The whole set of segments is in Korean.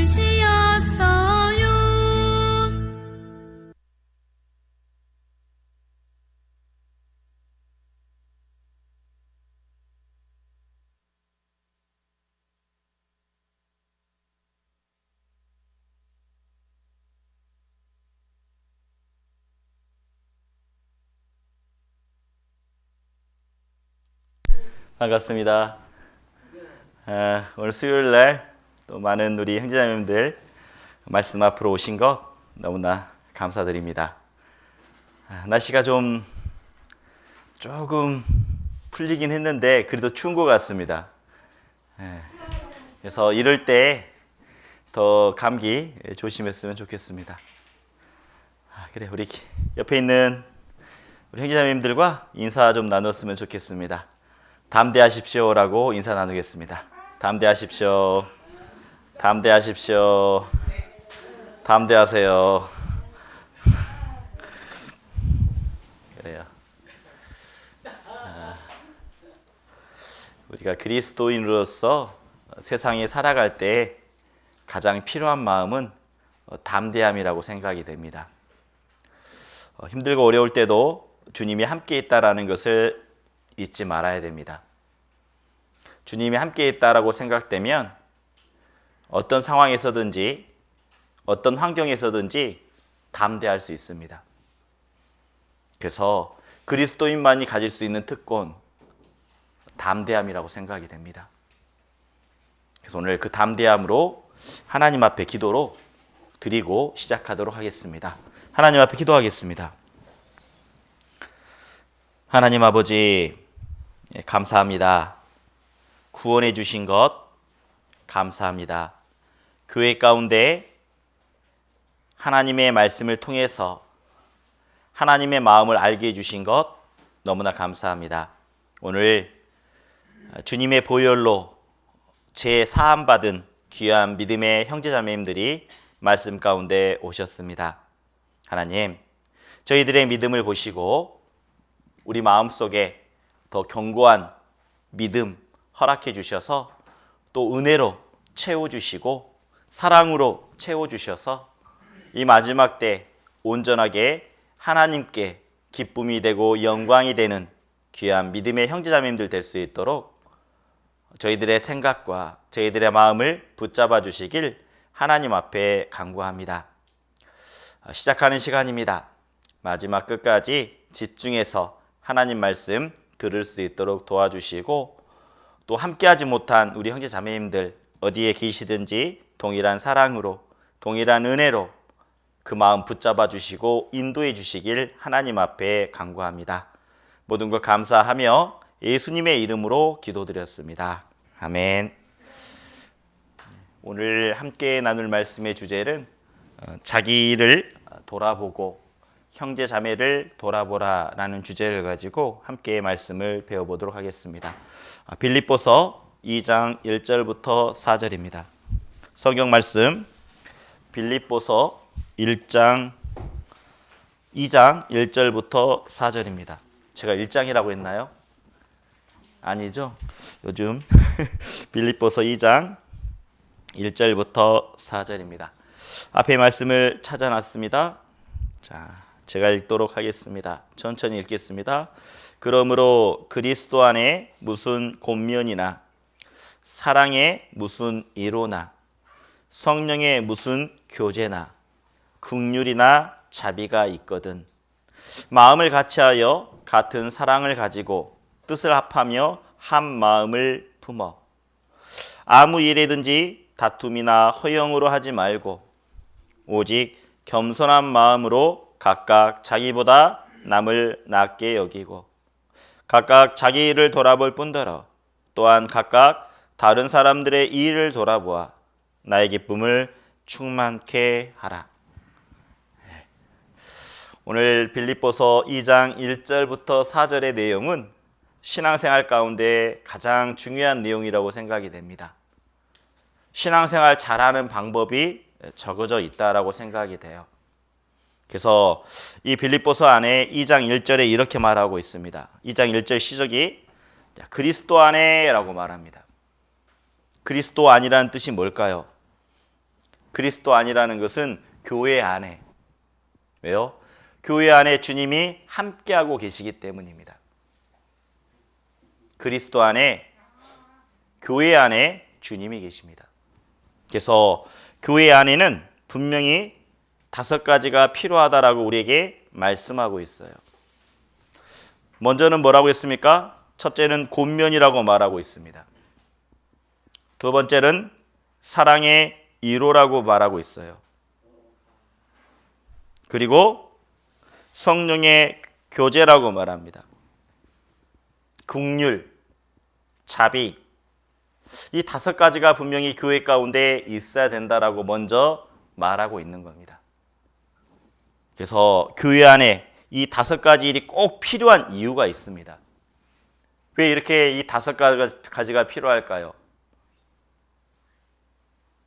주시었어요. 반갑습니다. 오늘 수요일 날 또 많은 우리 형제자매님들 말씀 앞으로 오신 것 너무나 감사드립니다. 날씨가 조금 풀리긴 했는데 그래도 추운 것 같습니다. 그래서 이럴 때 더 감기 조심했으면 좋겠습니다. 그래, 우리 옆에 있는 우리 형제자매님들과 인사 좀 나눴으면 좋겠습니다. 담대하십시오라고 인사 나누겠습니다. 담대하십시오. 담대하십시오. 담대하세요. 그래요. 우리가 그리스도인으로서 세상에 살아갈 때 가장 필요한 마음은 담대함이라고 생각이 됩니다. 힘들고 어려울 때도 주님이 함께 있다라는 것을 잊지 말아야 됩니다. 주님이 함께 있다라고 생각되면 어떤 상황에서든지 어떤 환경에서든지 담대할 수 있습니다. 그래서 그리스도인만이 가질 수 있는 특권, 담대함이라고 생각이 됩니다. 그래서 오늘 그 담대함으로 하나님 앞에 기도로 드리고 시작하도록 하겠습니다. 하나님 앞에 기도하겠습니다. 하나님 아버지, 감사합니다. 구원해 주신 것 감사합니다. 교회 가운데 하나님의 말씀을 통해서 하나님의 마음을 알게 해주신 것 너무나 감사합니다. 오늘 주님의 보혈로 재사함받은 귀한 믿음의 형제자매님들이 말씀 가운데 오셨습니다. 하나님, 저희들의 믿음을 보시고 우리 마음속에 더 견고한 믿음 허락해 주셔서 또 은혜로 채워주시고 사랑으로 채워주셔서 이 마지막 때 온전하게 하나님께 기쁨이 되고 영광이 되는 귀한 믿음의 형제자매님들 될 수 있도록 저희들의 생각과 저희들의 마음을 붙잡아 주시길 하나님 앞에 간구합니다. 시작하는 시간입니다. 마지막 끝까지 집중해서 하나님 말씀 들을 수 있도록 도와주시고 또 함께하지 못한 우리 형제 자매님들 어디에 계시든지 동일한 사랑으로 동일한 은혜로 그 마음 붙잡아 주시고 인도해 주시길 하나님 앞에 간구합니다. 모든 걸 감사하며 예수님의 이름으로 기도드렸습니다. 아멘. 오늘 함께 나눌 말씀의 주제는 자기를 돌아보고 형제 자매를 돌아보라 라는 주제를 가지고 함께 말씀을 배워보도록 하겠습니다. 빌립보서 2장 1절부터 4절입니다. 성경 말씀 빌립보서 2장 1절부터 4절입니다. 제가 1장이라고 했나요? 아니죠? 요즘 빌립보서 2장 1절부터 4절입니다. 앞에 말씀을 찾아놨습니다. 자, 제가 읽도록 하겠습니다. 천천히 읽겠습니다. 그러므로 그리스도 안에 무슨 권면이나 사랑에 무슨 이로나 성령의 무슨 교제나 긍휼이나 자비가 있거든 마음을 같이하여 같은 사랑을 가지고 뜻을 합하며 한 마음을 품어 아무 일에든지 다툼이나 허영으로 하지 말고 오직 겸손한 마음으로 각각 자기보다 남을 낮게 여기고 각각 자기 일을 돌아볼 뿐더러 또한 각각 다른 사람들의 일을 돌아보아 나의 기쁨을 충만케 하라. 오늘 빌립보서 2장 1절부터 4절의 내용은 신앙생활 가운데 가장 중요한 내용이라고 생각이 됩니다. 신앙생활 잘하는 방법이 적어져 있다라고 생각이 돼요. 그래서 이 빌립보서 안에 2장 1절에 이렇게 말하고 있습니다. 2장 1절 시작이 그리스도 안에 라고 말합니다. 그리스도 안이라는 뜻이 뭘까요? 그리스도 안이라는 것은 교회 안에. 왜요? 교회 안에 주님이 함께하고 계시기 때문입니다. 그리스도 안에, 교회 안에 주님이 계십니다. 그래서 교회 안에는 분명히 5가지가 필요하다라고 우리에게 말씀하고 있어요. 먼저는 뭐라고 했습니까? 첫째는 권면이라고 말하고 있습니다. 두 번째는 사랑의 1호라고 말하고 있어요. 그리고 성령의 교제라고 말합니다. 긍휼, 자비, 이 5가지가 분명히 교회 가운데 있어야 된다라고 먼저 말하고 있는 겁니다. 그래서 교회 안에 이 5가지 일이 꼭 필요한 이유가 있습니다. 왜 이렇게 이 5가지가 필요할까요?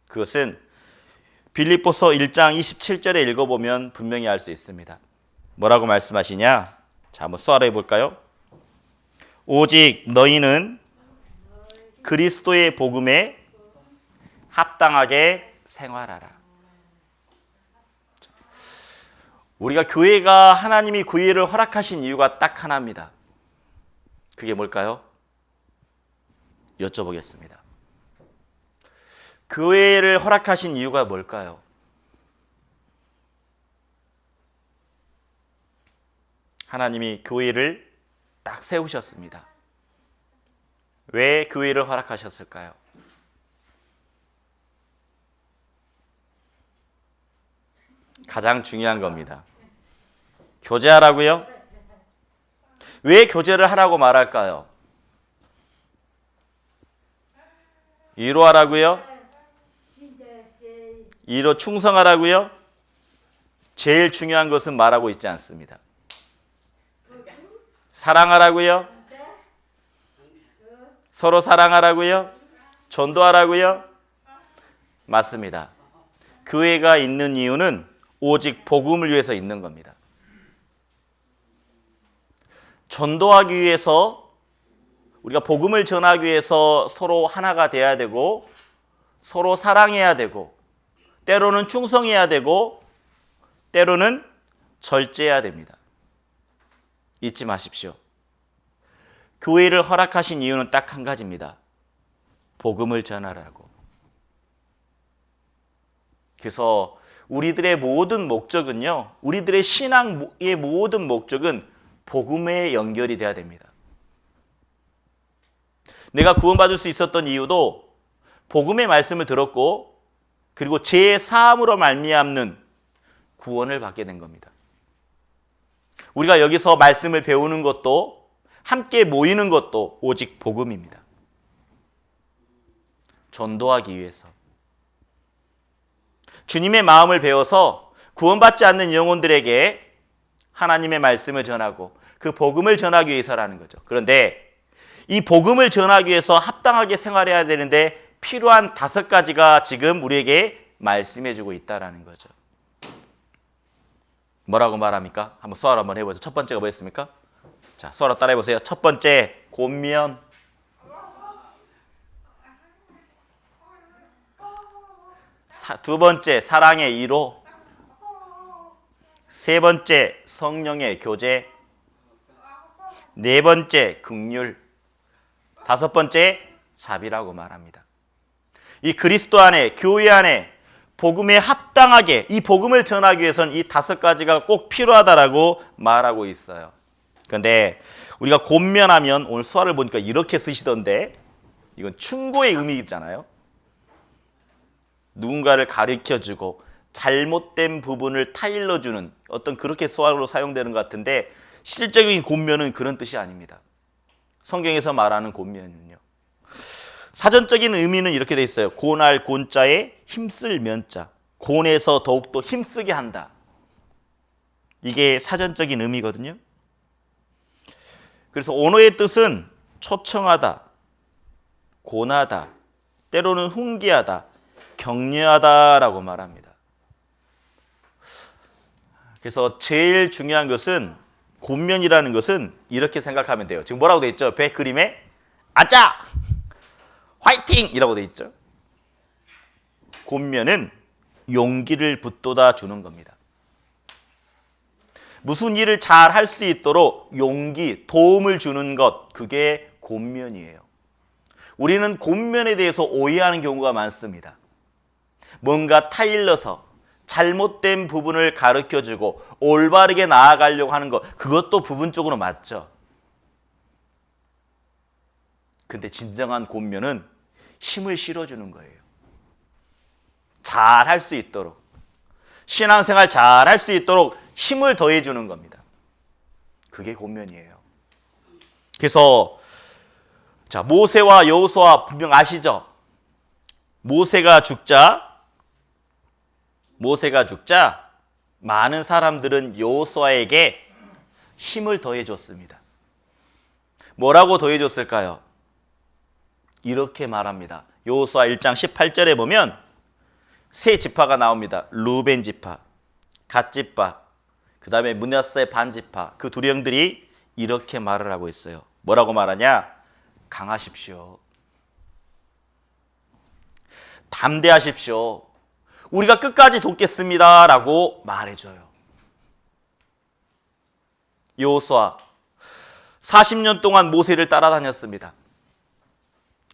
그것은 빌립보서 1장 27절에 읽어보면 분명히 알 수 있습니다. 뭐라고 말씀하시냐? 자, 한번 수화를 해볼까요? 오직 너희는 그리스도의 복음에 합당하게 생활하라. 우리가 교회가 하나님이 교회를 허락하신 이유가 딱 하나입니다. 그게 뭘까요? 여쭤보겠습니다. 교회를 허락하신 이유가 뭘까요? 하나님이 교회를 딱 세우셨습니다. 왜 교회를 허락하셨을까요? 가장 중요한 겁니다. 교제하라고요? 왜 교제를 하라고 말할까요? 위로하라고요? 이로 충성하라고요? 제일 중요한 것은 말하고 있지 않습니다. 사랑하라고요? 서로 사랑하라고요? 전도하라고요? 맞습니다. 교회가 있는 이유는 오직 복음을 위해서 있는 겁니다. 전도하기 위해서, 우리가 복음을 전하기 위해서 서로 하나가 돼야 되고, 서로 사랑해야 되고, 때로는 충성해야 되고, 때로는 절제해야 됩니다. 잊지 마십시오. 교회를 허락하신 이유는 딱 한 가지입니다. 복음을 전하라고. 그래서 우리들의 모든 목적은요, 우리들의 신앙의 모든 목적은 복음에 연결이 돼야 됩니다. 내가 구원받을 수 있었던 이유도 복음의 말씀을 들었고, 그리고 제 사함으로 말미암는 구원을 받게 된 겁니다. 우리가 여기서 말씀을 배우는 것도, 함께 모이는 것도 오직 복음입니다. 전도하기 위해서. 주님의 마음을 배워서 구원받지 않는 영혼들에게 하나님의 말씀을 전하고 그 복음을 전하기 위해서라는 거죠. 그런데 이 복음을 전하기 위해서 합당하게 생활해야 되는데 필요한 5가지가 지금 우리에게 말씀해주고 있다는 거죠. 뭐라고 말합니까? 한번 수화로 한번 해보죠. 첫 번째가 뭐였습니까? 자, 수화로 따라해보세요. 첫 번째, 권면. 두 번째, 사랑의 1호. 세 번째, 성령의 교제. 네 번째, 긍휼. 5번째, 자비라고 말합니다. 이 그리스도 안에, 교회 안에 복음에 합당하게 이 복음을 전하기 위해서는 이 5가지가 꼭 필요하다라고 말하고 있어요. 그런데 우리가 권면하면 오늘 수화를 보니까 이렇게 쓰시던데, 이건 충고의 의미잖아요. 누군가를 가르쳐주고 잘못된 부분을 타일러주는 어떤 그렇게 수화로 사용되는 것 같은데, 실적인 권면은 그런 뜻이 아닙니다. 성경에서 말하는 권면은요, 사전적인 의미는 이렇게 돼 있어요. 고날 곤자에 힘쓸 면자, 곤에서 더욱더 힘쓰게 한다. 이게 사전적인 의미거든요. 그래서 언어의 뜻은 초청하다, 권하다, 때로는 훈계하다, 격려하다라고 말합니다. 그래서 제일 중요한 것은, 권면이라는 것은 이렇게 생각하면 돼요. 지금 뭐라고 돼 있죠? 배 그림에 앉아! 화이팅! 이라고 돼 있죠. 권면은 용기를 북돋아 주는 겁니다. 무슨 일을 잘 할 수 있도록 용기, 도움을 주는 것, 그게 권면이에요. 우리는 권면에 대해서 오해하는 경우가 많습니다. 뭔가 타일러서 잘못된 부분을 가르쳐주고 올바르게 나아가려고 하는 것, 그것도 부분적으로 맞죠. 근데 진정한 권면은 힘을 실어주는 거예요. 잘 할 수 있도록, 신앙생활 잘 할 수 있도록 힘을 더해주는 겁니다. 그게 권면이에요. 그래서 자, 모세와 여호수아 분명 아시죠? 모세가 죽자 많은 사람들은 여호수아에게 힘을 더해줬습니다. 뭐라고 더해줬을까요? 이렇게 말합니다. 여호수아 1장 18절에 보면 세 지파가 나옵니다. 루벤 지파, 갓 지파, 그 다음에 므낫세 반 지파, 그 두 형들이 이렇게 말을 하고 있어요. 뭐라고 말하냐? 강하십시오. 담대하십시오. 우리가 끝까지 돕겠습니다 라고 말해줘요. 여호수아 40년 동안 모세를 따라다녔습니다.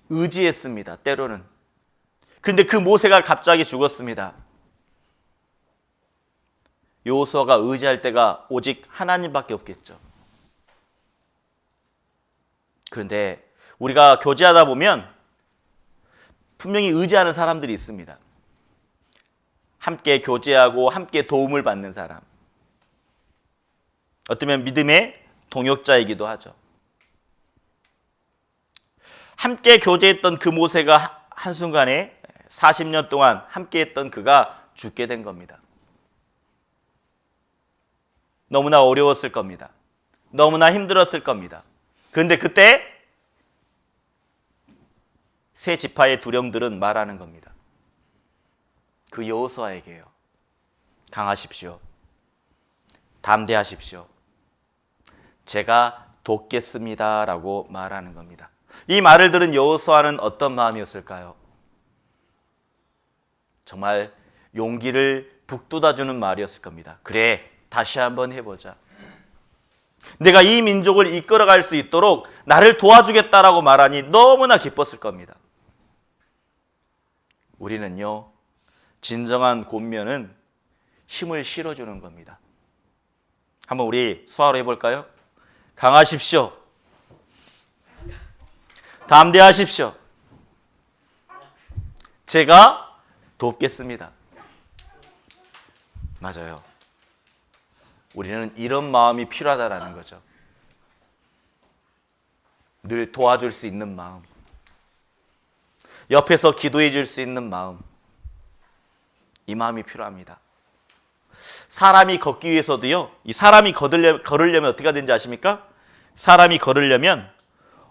의지했습니다. 때로는. 그런데 그 모세가 갑자기 죽었습니다. 여호수아가 의지할 때가 오직 하나님밖에 없겠죠. 그런데 우리가 교제하다 보면 분명히 의지하는 사람들이 있습니다. 함께 교제하고 함께 도움을 받는 사람. 어쩌면 믿음의 동역자이기도 하죠. 함께 교제했던 그 모세가 한순간에 40년 동안 함께했던 그가 죽게 된 겁니다. 너무나 어려웠을 겁니다. 너무나 힘들었을 겁니다. 그런데 그때 세 지파의 두령들은 말하는 겁니다. 그 여호수아에게요. 강하십시오. 담대하십시오. 제가 돕겠습니다 라고 말하는 겁니다. 이 말을 들은 여호수아는 어떤 마음이었을까요? 정말 용기를 북돋아주는 말이었을 겁니다. 그래, 다시 한번 해보자. 내가 이 민족을 이끌어갈 수 있도록 나를 도와주겠다라고 말하니 너무나 기뻤을 겁니다. 우리는요, 진정한 권면은 힘을 실어주는 겁니다. 한번 우리 수화로 해볼까요? 강하십시오. 담대하십시오. 제가 돕겠습니다. 맞아요. 우리는 이런 마음이 필요하다는 거죠. 늘 도와줄 수 있는 마음. 옆에서 기도해 줄 수 있는 마음. 이 마음이 필요합니다. 사람이 걷기 위해서도요, 이 사람이 걸으려면 어떻게 되는지 아십니까? 사람이 걸으려면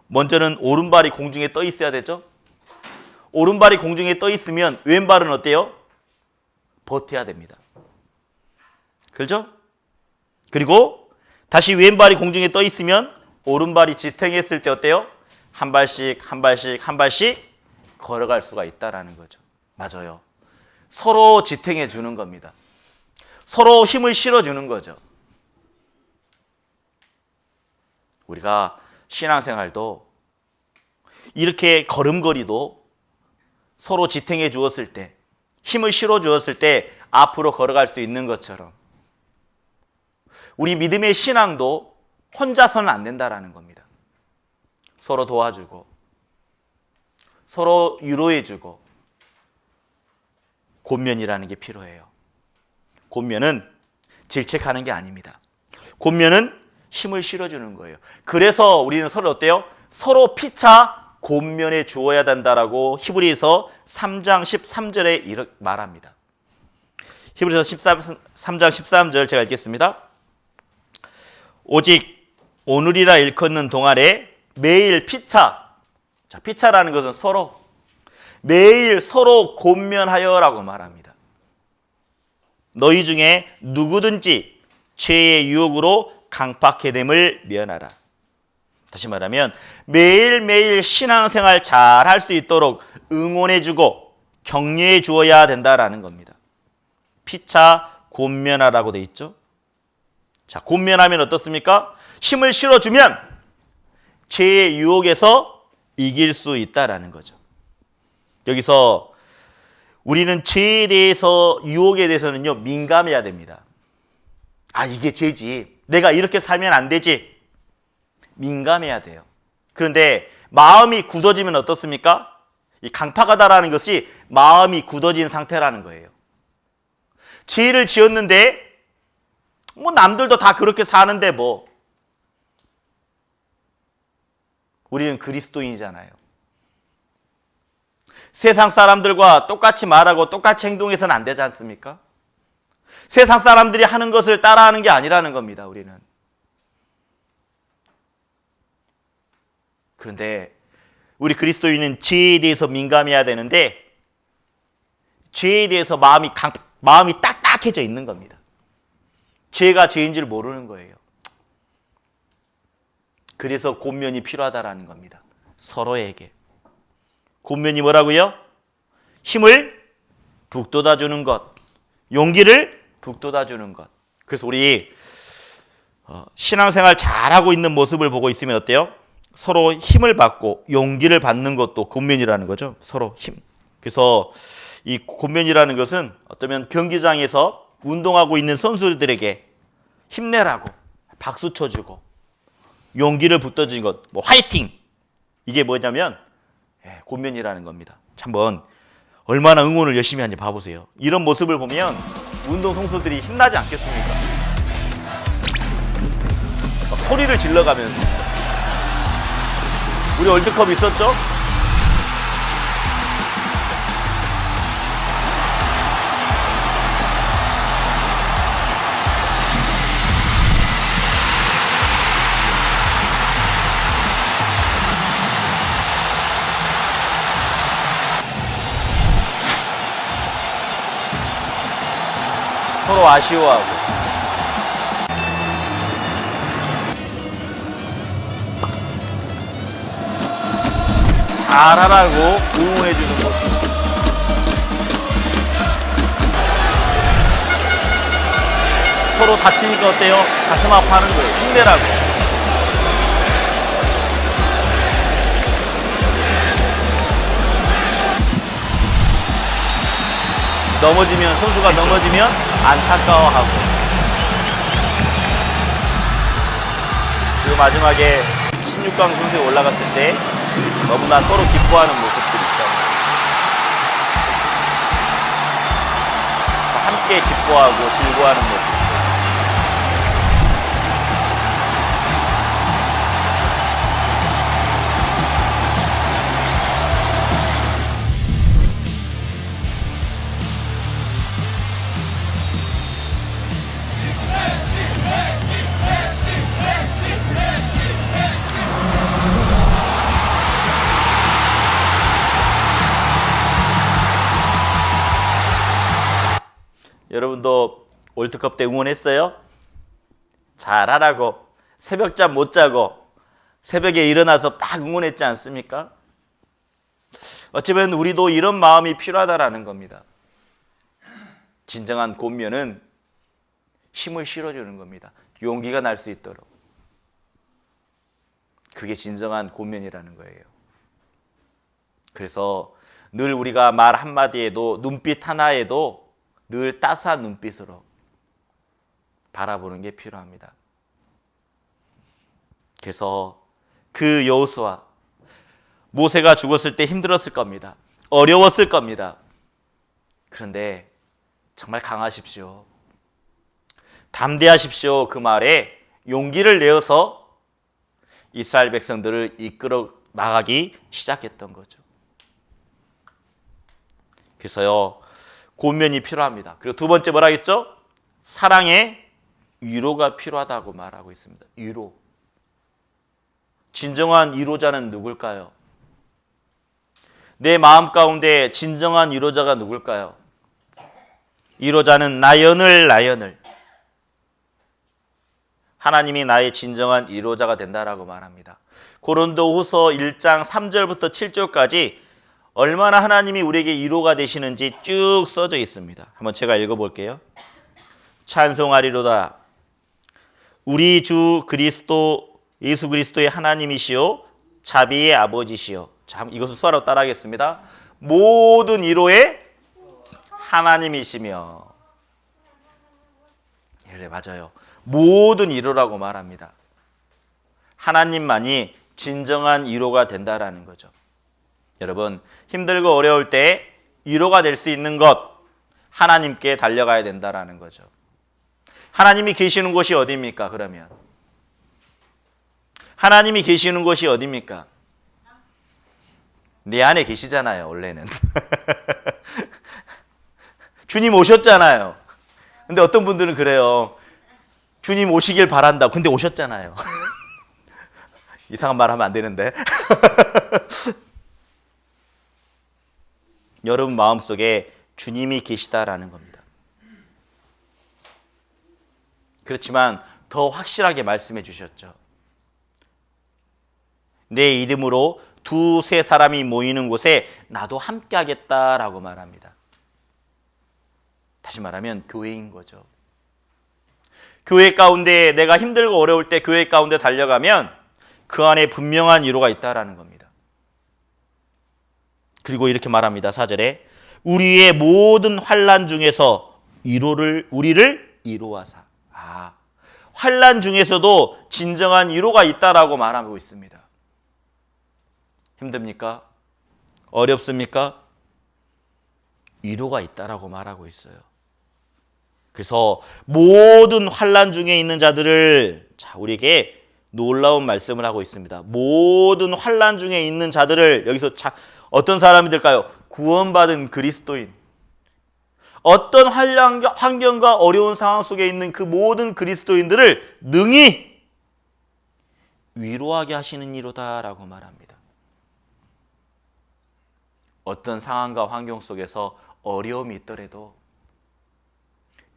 먼저는 오른발이 공중에 떠 있어야 되죠. 오른발이 공중에 떠 있으면 왼발은 어때요? 버텨야 됩니다. 그렇죠? 그리고 다시 왼발이 공중에 떠 있으면 오른발이 지탱했을 때 어때요? 한 발씩 한 발씩 한 발씩 걸어갈 수가 있다라는 거죠. 맞아요. 서로 지탱해 주는 겁니다. 서로 힘을 실어주는 거죠. 우리가 신앙생활도 이렇게 걸음걸이도 서로 지탱해 주었을 때, 힘을 실어 주었을 때 앞으로 걸어갈 수 있는 것처럼 우리 믿음의 신앙도 혼자서는 안 된다라는 겁니다. 서로 도와주고 서로 위로해주고 권면이라는 게 필요해요. 권면은 질책하는 게 아닙니다. 권면은 힘을 실어주는 거예요. 그래서 우리는 서로 어때요? 서로 피차 권면해 주어야 된다라고 히브리서 3장 13절에 이렇게 말합니다. 히브리서 3장 13절 제가 읽겠습니다. 오직 오늘이라 일컫는 동안에 매일 피차, 자, 피차라는 것은 서로, 매일 서로 권면하여라고 말합니다. 너희 중에 누구든지 죄의 유혹으로 강팍해됨을 면하라. 다시 말하면 매일매일 신앙생활 잘 할 수 있도록 응원해주고 격려해 주어야 된다라는 겁니다. 피차 곤면하라고 돼 있죠. 자, 곤면하면 어떻습니까? 힘을 실어주면 죄의 유혹에서 이길 수 있다라는 거죠. 여기서 우리는 죄에 대해서, 유혹에 대해서는요, 민감해야 됩니다. 아, 이게 죄지. 내가 이렇게 살면 안 되지. 민감해야 돼요. 그런데 마음이 굳어지면 어떻습니까? 이 강팍하다라는 것이 마음이 굳어진 상태라는 거예요. 죄를 지었는데 뭐 남들도 다 그렇게 사는데 뭐. 우리는 그리스도인이잖아요. 세상 사람들과 똑같이 말하고 똑같이 행동해서는 안 되지 않습니까? 세상 사람들이 하는 것을 따라하는 게 아니라는 겁니다, 우리는. 그런데 우리 그리스도인은 죄에 대해서 민감해야 되는데 죄에 대해서 마음이 딱딱해져 있는 겁니다. 죄가 죄인 줄 모르는 거예요. 그래서 곤면이 필요하다라는 겁니다. 서로에게. 곤면이 뭐라고요? 힘을 북돋아주는 것, 용기를 북돋아주는 것. 그래서 우리 신앙생활 잘하고 있는 모습을 보고 있으면 어때요? 서로 힘을 받고 용기를 받는 것도 곤면이라는 거죠. 서로 힘. 그래서 이 곤면이라는 것은 어쩌면 경기장에서 운동하고 있는 선수들에게 힘내라고 박수 쳐주고 용기를 북돋아주는 것, 뭐 화이팅! 이게 뭐냐면 곤면이라는 겁니다. 한번 얼마나 응원을 열심히 하는지 봐보세요. 이런 모습을 보면 운동 선수들이 힘나지 않겠습니까? 막 소리를 질러가면서. 우리 월드컵 있었죠? 서로 아쉬워하고. 잘하라고 응원해주는 모습. 서로 다치니까 어때요? 가슴 아파하는 거예요. 힘내라고. 넘어지면, 선수가 그쵸. 넘어지면 안타까워하고. 그리고 마지막에 16강 선수에 올라갔을 때 너무나 서로 기뻐하는 모습들 있잖아요. 함께 기뻐하고 즐거워하는 모습. 여러분도 월드컵 때 응원했어요? 잘하라고 새벽잠 못 자고 새벽에 일어나서 막 응원했지 않습니까? 어쩌면 우리도 이런 마음이 필요하다라는 겁니다. 진정한 곤면은 힘을 실어주는 겁니다. 용기가 날 수 있도록. 그게 진정한 곤면이라는 거예요. 그래서 늘 우리가 말 한마디에도 눈빛 하나에도 늘 따스한 눈빛으로 바라보는 게 필요합니다. 그래서 그 여호수아, 모세가 죽었을 때 힘들었을 겁니다. 어려웠을 겁니다. 그런데 정말 강하십시오. 담대하십시오. 그 말에 용기를 내어서 이스라엘 백성들을 이끌어 나가기 시작했던 거죠. 그래서요, 곤면이 필요합니다. 그리고 두 번째 뭐라 했죠? 사랑의 위로가 필요하다고 말하고 있습니다. 위로. 진정한 위로자는 누굴까요? 내 마음 가운데 진정한 위로자가 누굴까요? 위로자는 나연을 하나님이 나의 진정한 위로자가 된다라고 말합니다. 고린도후서 1장 3절부터 7절까지 얼마나 하나님이 우리에게 위로가 되시는지 쭉 써져 있습니다. 한번 제가 읽어볼게요. 찬송하리로다. 우리 주 그리스도 예수 그리스도의 하나님이시요 자비의 아버지시요. 자, 이것을 수화로 따라하겠습니다. 모든 위로의 하나님이시며. 네, 맞아요. 모든 위로라고 말합니다. 하나님만이 진정한 위로가 된다라는 거죠. 여러분, 힘들고 어려울 때 위로가 될 수 있는 것, 하나님께 달려가야 된다라는 거죠. 하나님이 계시는 곳이 어디입니까? 그러면 하나님이 계시는 곳이 어디입니까? 내 안에 계시잖아요, 원래는. 주님 오셨잖아요. 근데 어떤 분들은 그래요. 주님 오시길 바란다. 근데 오셨잖아요. 이상한 말 하면 안 되는데. 여러분 마음속에 주님이 계시다라는 겁니다. 그렇지만 더 확실하게 말씀해 주셨죠. 내 이름으로 두세 사람이 모이는 곳에 나도 함께 하겠다라고 말합니다. 다시 말하면 교회인 거죠. 교회 가운데 내가 힘들고 어려울 때 교회 가운데 달려가면 그 안에 분명한 위로가 있다라는 겁니다. 그리고 이렇게 말합니다. 4절에 우리의 모든 환난 중에서 우리를 위로하사. 환난 중에서도 진정한 위로가 있다라고 말하고 있습니다. 힘듭니까? 어렵습니까? 위로가 있다라고 말하고 있어요. 그래서 모든 환난 중에 있는 자들을 우리에게 놀라운 말씀을 하고 있습니다. 모든 환난 중에 있는 자들을 여기서 어떤 사람들일까요? 구원받은 그리스도인. 어떤 환경과 어려운 상황 속에 있는 그 모든 그리스도인들을 능히 위로하게 하시는 이로다라고 말합니다. 어떤 상황과 환경 속에서 어려움이 있더라도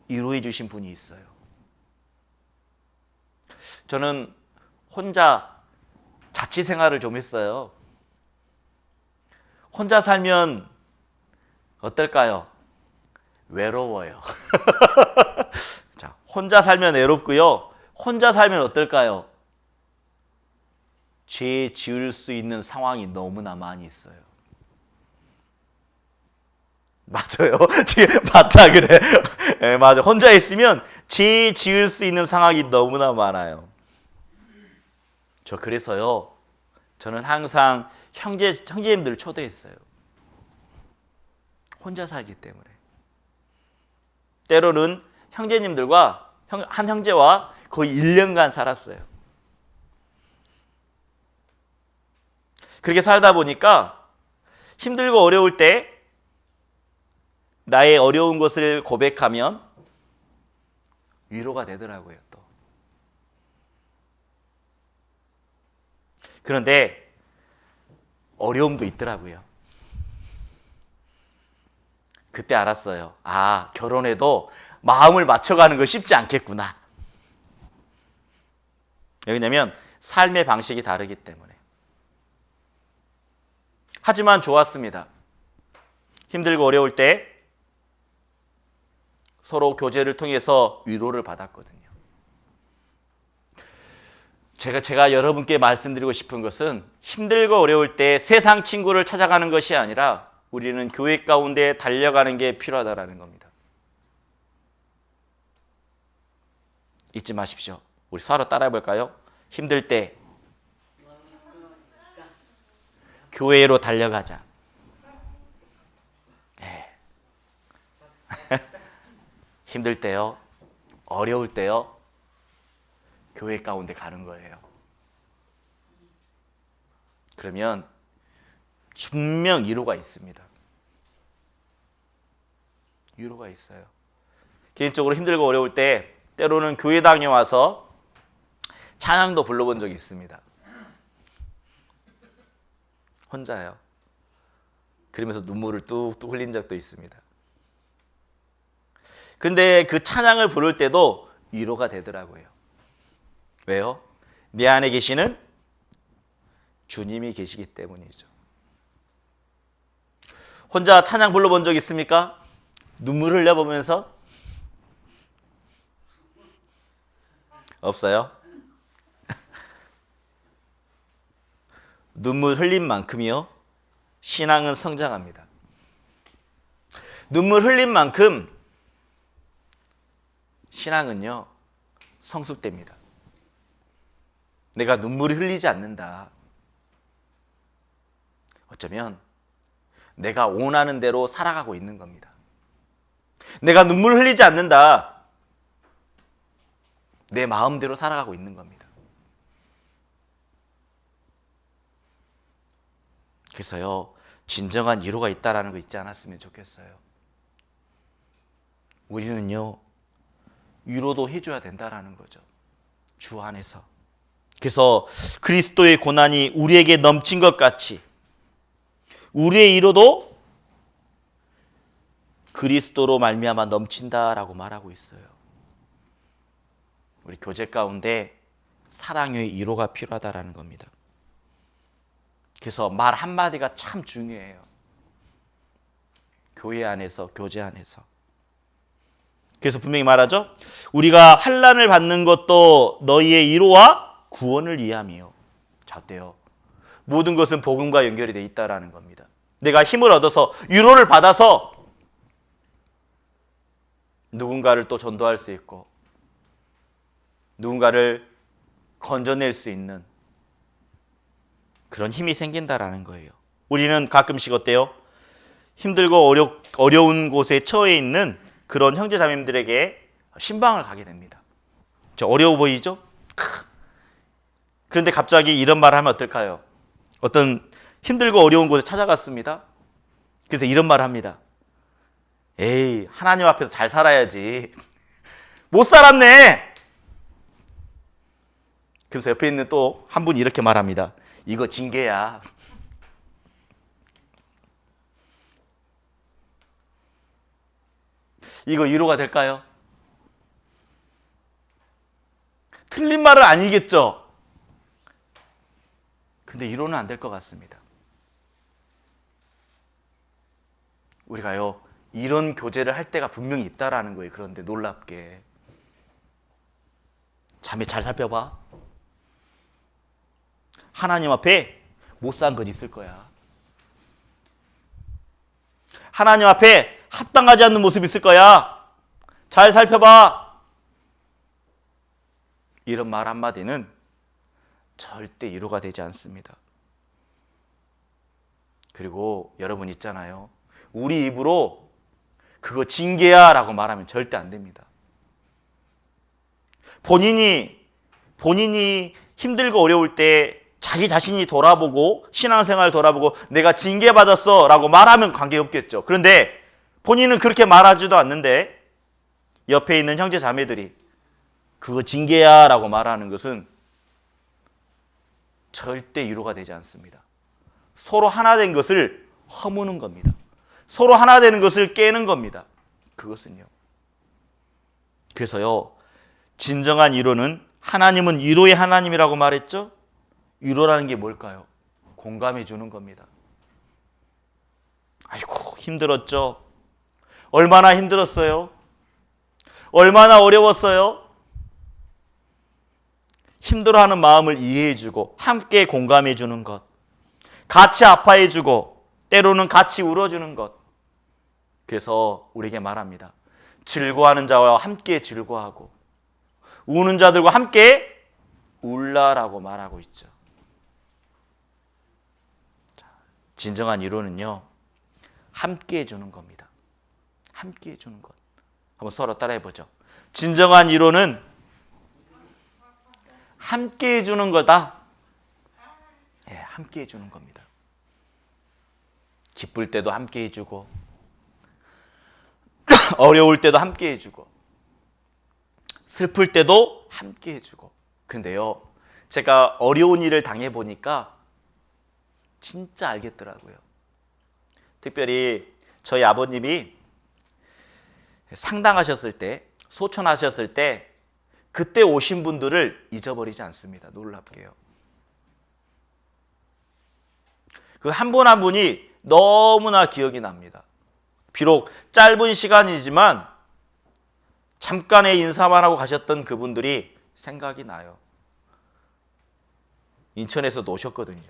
위로해 주신 분이 있어요. 저는 혼자 자취 생활을 좀 했어요. 혼자 살면 어떨까요? 외로워요. 자, 혼자 살면 외롭고요. 혼자 살면 어떨까요? 죄 지을 수 있는 상황이 너무나 많이 있어요. 맞아요. 지금 맞다 그래. 네, 맞아. 혼자 있으면 죄 지을 수 있는 상황이 너무나 많아요. 그래서요. 저는 항상 형제님들을 초대했어요. 혼자 살기 때문에. 때로는 형제님들과 한 형제와 거의 1년간 살았어요. 그렇게 살다 보니까 힘들고 어려울 때 나의 어려운 것을 고백하면 위로가 되더라고요, 또. 그런데 어려움도 있더라고요. 그때 알았어요. 결혼해도 마음을 맞춰가는 거 쉽지 않겠구나. 왜냐면 삶의 방식이 다르기 때문에. 하지만 좋았습니다. 힘들고 어려울 때 서로 교제를 통해서 위로를 받았거든요. 제가 여러분께 말씀드리고 싶은 것은 힘들고 어려울 때 세상 친구를 찾아가는 것이 아니라 우리는 교회 가운데 달려가는 게 필요하다는 겁니다. 잊지 마십시오. 우리 서로 따라해 볼까요? 힘들 때 교회로 달려가자. 네. 힘들 때요, 어려울 때요, 교회 가운데 가는 거예요. 그러면 분명 위로가 있습니다. 위로가 있어요. 개인적으로 힘들고 어려울 때 때로는 교회당에 와서 찬양도 불러본 적이 있습니다. 혼자요. 그러면서 눈물을 뚝뚝 흘린 적도 있습니다. 근데 그 찬양을 부를 때도 위로가 되더라고요. 왜요? 내 안에 계시는 주님이 계시기 때문이죠. 혼자 찬양 불러본 적 있습니까? 눈물 흘려보면서? 없어요? 눈물 흘린 만큼이요, 신앙은 성장합니다. 눈물 흘린 만큼 신앙은요, 성숙됩니다. 내가 눈물을 흘리지 않는다. 어쩌면 내가 원하는 대로 살아가고 있는 겁니다. 내가 눈물을 흘리지 않는다. 내 마음대로 살아가고 있는 겁니다. 그래서요, 진정한 위로가 있다라는 거 잊지 않았으면 좋겠어요. 우리는요, 위로도 해줘야 된다라는 거죠. 주 안에서. 그래서 그리스도의 고난이 우리에게 넘친 것 같이 우리의 위로도 그리스도로 말미암아 넘친다라고 말하고 있어요. 우리 교제 가운데 사랑의 위로가 필요하다라는 겁니다. 그래서 말 한마디가 참 중요해요. 교회 안에서, 교제 안에서. 그래서 분명히 말하죠. 우리가 환난을 받는 것도 너희의 위로와 구원을 위함이요. 자, 어때요? 모든 것은 복음과 연결이 돼 있다라는 겁니다. 내가 힘을 얻어서 위로를 받아서 누군가를 또 전도할 수 있고 누군가를 건져낼 수 있는 그런 힘이 생긴다라는 거예요. 우리는 가끔씩 어때요? 힘들고 어려운 곳에 처해 있는 그런 형제자매님들에게 신방을 가게 됩니다. 어려워 보이죠? 그런데 갑자기 이런 말을 하면 어떨까요? 어떤 힘들고 어려운 곳에 찾아갔습니다. 그래서 이런 말을 합니다. 에이, 하나님 앞에서 잘 살아야지. 못 살았네. 그래서 옆에 있는 또 한 분이 이렇게 말합니다. 이거 징계야. 이거 위로가 될까요? 틀린 말은 아니겠죠. 근데 위로는 안 될 것 같습니다. 우리가요, 이런 교제를 할 때가 분명히 있다라는 거예요. 그런데 놀랍게. 자매 잘 살펴봐. 하나님 앞에 못 산 것 있을 거야. 하나님 앞에 합당하지 않는 모습이 있을 거야. 잘 살펴봐. 이런 말 한마디는 절대 위로가 되지 않습니다. 그리고 여러분 있잖아요. 우리 입으로 그거 징계야 라고 말하면 절대 안 됩니다. 본인이 힘들고 어려울 때 자기 자신이 돌아보고 신앙생활 돌아보고 내가 징계받았어 라고 말하면 관계없겠죠. 그런데 본인은 그렇게 말하지도 않는데 옆에 있는 형제 자매들이 그거 징계야 라고 말하는 것은 절대 위로가 되지 않습니다. 서로 하나 된 것을 허무는 겁니다. 서로 하나 되는 것을 깨는 겁니다. 그것은요. 그래서요, 진정한 위로는 하나님은 위로의 하나님이라고 말했죠. 위로라는 게 뭘까요? 공감해 주는 겁니다. 아이고, 힘들었죠. 얼마나 힘들었어요. 얼마나 어려웠어요. 힘들어하는 마음을 이해해 주고 함께 공감해 주는 것, 같이 아파해 주고 때로는 같이 울어주는 것. 그래서 우리에게 말합니다. 즐거워하는 자와 함께 즐거워하고 우는 자들과 함께 울라라고 말하고 있죠. 자, 진정한 위로는요, 함께 해주는 겁니다. 함께 해주는 것. 한번 서로 따라해보죠. 진정한 위로는 함께 해주는 거다. 예, 함께 해주는 겁니다. 기쁠 때도 함께 해주고 어려울 때도 함께 해주고 슬플 때도 함께 해주고. 근데요, 제가 어려운 일을 당해보니까 진짜 알겠더라고요. 특별히 저희 아버님이 상당하셨을 때, 소천하셨을 때 그때 오신 분들을 잊어버리지 않습니다. 놀랍게요. 그 한 분 한 분이 너무나 기억이 납니다. 비록 짧은 시간이지만 잠깐의 인사만 하고 가셨던 그분들이 생각이 나요. 인천에서도 오셨거든요.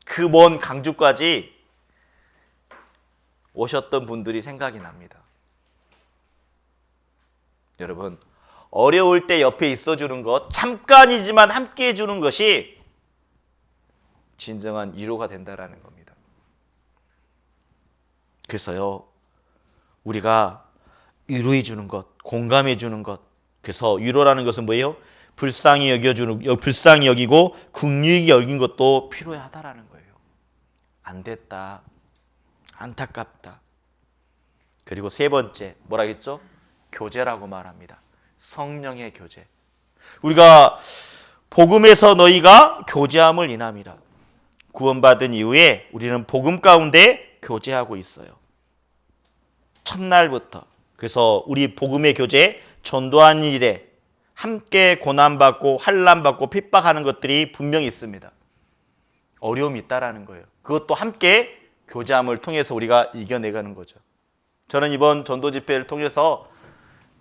그 먼 강주까지 오셨던 분들이 생각이 납니다. 여러분, 어려울 때 옆에 있어주는 것, 잠깐이지만 함께 해주는 것이 진정한 위로가 된다는 겁니다. 그래서요, 우리가 위로해 주는 것, 공감해 주는 것, 그래서 위로라는 것은 뭐예요? 불쌍히 여기고 긍휼히 여긴 것도 필요하다라는 거예요. 안 됐다, 안타깝다. 그리고 세 번째, 뭐라 했죠? 교제라고 말합니다. 성령의 교제. 우리가 복음에서 너희가 교제함을 인함이라. 구원받은 이후에 우리는 복음 가운데 교제하고 있어요. 첫날부터. 그래서 우리 복음의 교제, 전도하는 일에 함께 고난받고 환난받고 핍박하는 것들이 분명히 있습니다. 어려움이 있다라는 거예요. 그것도 함께 교제함을 통해서 우리가 이겨내가는 거죠. 저는 이번 전도 집회를 통해서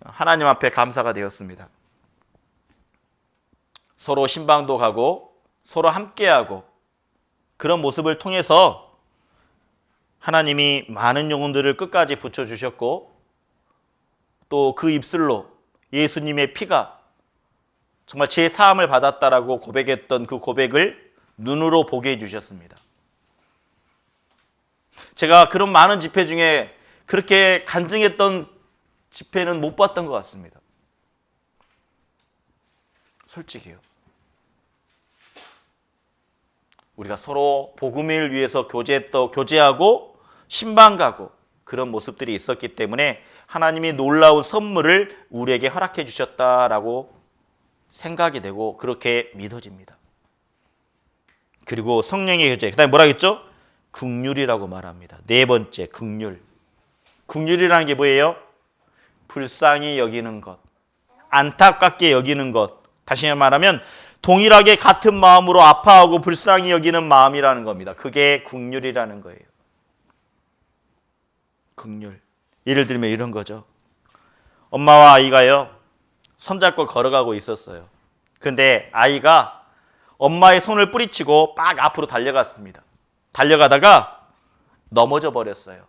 하나님 앞에 감사가 되었습니다. 서로 신방도 가고 서로 함께하고 그런 모습을 통해서 하나님이 많은 영혼들을 끝까지 붙여주셨고 또 그 입술로 예수님의 피가 정말 제 사함을 받았다라고 고백했던 그 고백을 눈으로 보게 해주셨습니다. 제가 그런 많은 집회 중에 그렇게 간증했던 집회는 못 봤던 것 같습니다. 솔직히요. 우리가 서로 복음의 일을 위해서 교제하고 신방 가고 그런 모습들이 있었기 때문에 하나님이 놀라운 선물을 우리에게 허락해 주셨다라고 생각이 되고 그렇게 믿어집니다. 그리고 성령의 교제, 그 다음에 뭐라 했죠? 긍휼이라고 말합니다. 네 번째, 긍휼. 긍휼이라는 게 뭐예요? 불쌍히 여기는 것, 안타깝게 여기는 것. 다시 말하면 동일하게 같은 마음으로 아파하고 불쌍히 여기는 마음이라는 겁니다. 그게 긍휼이라는 거예요. 긍휼. 예를 들면 이런 거죠. 엄마와 아이가요, 손잡고 걸어가고 있었어요. 근데 아이가 엄마의 손을 뿌리치고 빡 앞으로 달려갔습니다. 달려가다가 넘어져 버렸어요.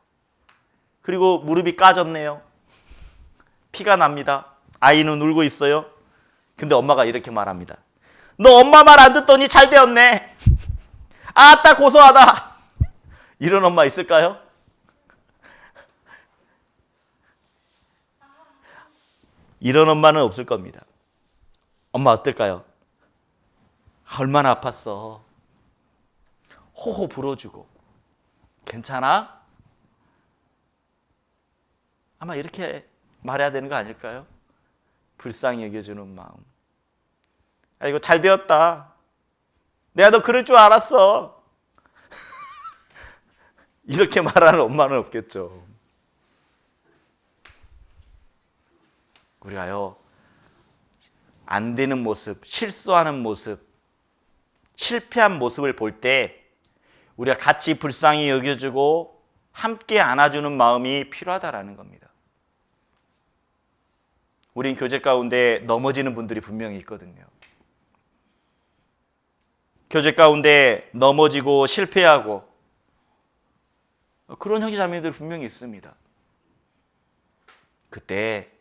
그리고 무릎이 까졌네요. 피가 납니다. 아이는 울고 있어요. 근데 엄마가 이렇게 말합니다. 너 엄마 말 안 듣더니 잘 되었네. 아따 고소하다. 이런 엄마 있을까요? 이런 엄마는 없을 겁니다. 엄마 어떨까요? 얼마나 아팠어. 호호 불어주고. 괜찮아? 아마 이렇게 말해야 되는 거 아닐까요? 불쌍히 여겨주는 마음. 아이고 잘 되었다. 내가 너 그럴 줄 알았어. 이렇게 말하는 엄마는 없겠죠. 우리가요, 안 되는 모습, 실수하는 모습, 실패한 모습을 볼 때 우리가 같이 불쌍히 여겨주고 함께 안아주는 마음이 필요하다라는 겁니다. 우린 교제 가운데 넘어지는 분들이 분명히 있거든요. 교제 가운데 넘어지고 실패하고 그런 형제자매들 분명히 있습니다. 그때